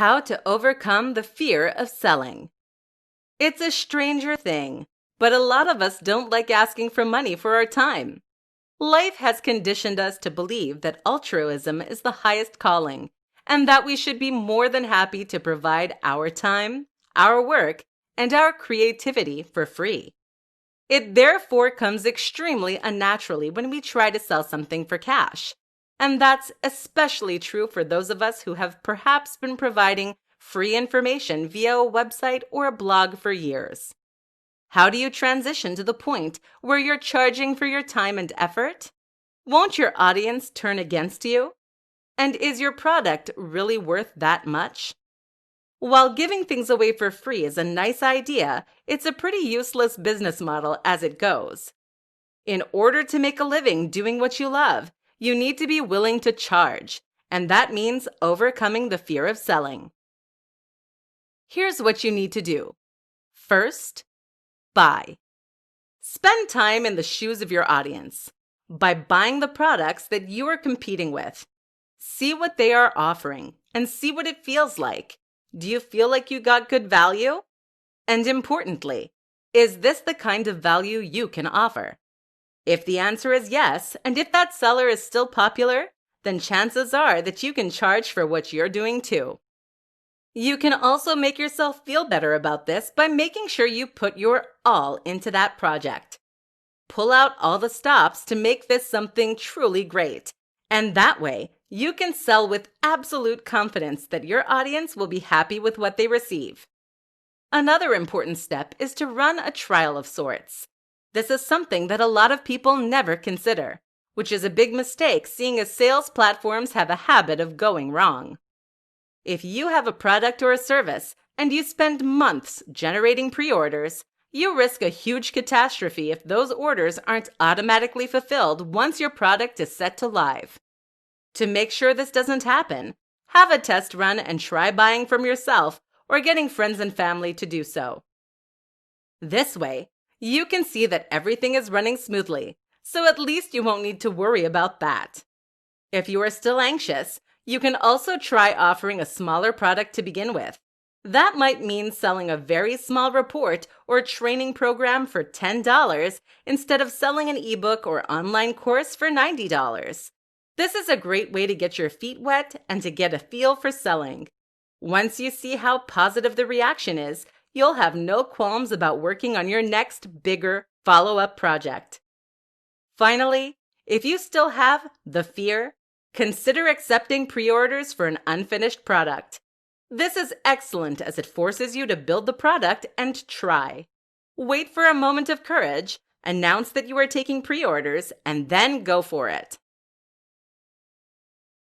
How to overcome the fear of selling. It's a stranger thing, but a lot of us don't like asking for money for our time. Life has conditioned us to believe that altruism is the highest calling, and that we should be more than happy to provide our time, our work, and our creativity for free. It therefore comes extremely unnaturally when we try to sell something for cash. And that's especially true for those of us who have perhaps been providing free information via a website or a blog for years. How do you transition to the point where you're charging for your time and effort? Won't your audience turn against you? And is your product really worth that much? While giving things away for free is a nice idea, it's a pretty useless business model as it goes. In order to make a living doing what you love, you need to be willing to charge, and that means overcoming the fear of selling. Here's what you need to do. First, buy. Spend time in the shoes of your audience by buying the products that you are competing with. See what they are offering and see what it feels like. Do you feel like you got good value? And importantly, is this the kind of value you can offer? If the answer is yes, and if that seller is still popular, then chances are that you can charge for what you're doing too. You can also make yourself feel better about this by making sure you put your all into that project. Pull out all the stops to make this something truly great, and that way you can sell with absolute confidence that your audience will be happy with what they receive. Another important step is to run a trial of sorts. This is something that a lot of people never consider, which is a big mistake seeing as sales platforms have a habit of going wrong. If you have a product or a service and you spend months generating pre-orders, you risk a huge catastrophe if those orders aren't automatically fulfilled once your product is set to live. To make sure this doesn't happen, have a test run and try buying from yourself or getting friends and family to do so. This way, you can see that everything is running smoothly, so at least you won't need to worry about that. If you are still anxious, you can also try offering a smaller product to begin with. That might mean selling a very small report or training program for $10 instead of selling an ebook or online course for $90. This is a great way to get your feet wet and to get a feel for selling. Once you see how positive the reaction is, you'll have no qualms about working on your next, bigger follow-up project. Finally, if you still have the fear, consider accepting pre-orders for an unfinished product. This is excellent as it forces you to build the product and try. Wait for a moment of courage, announce that you are taking pre-orders, and then go for it.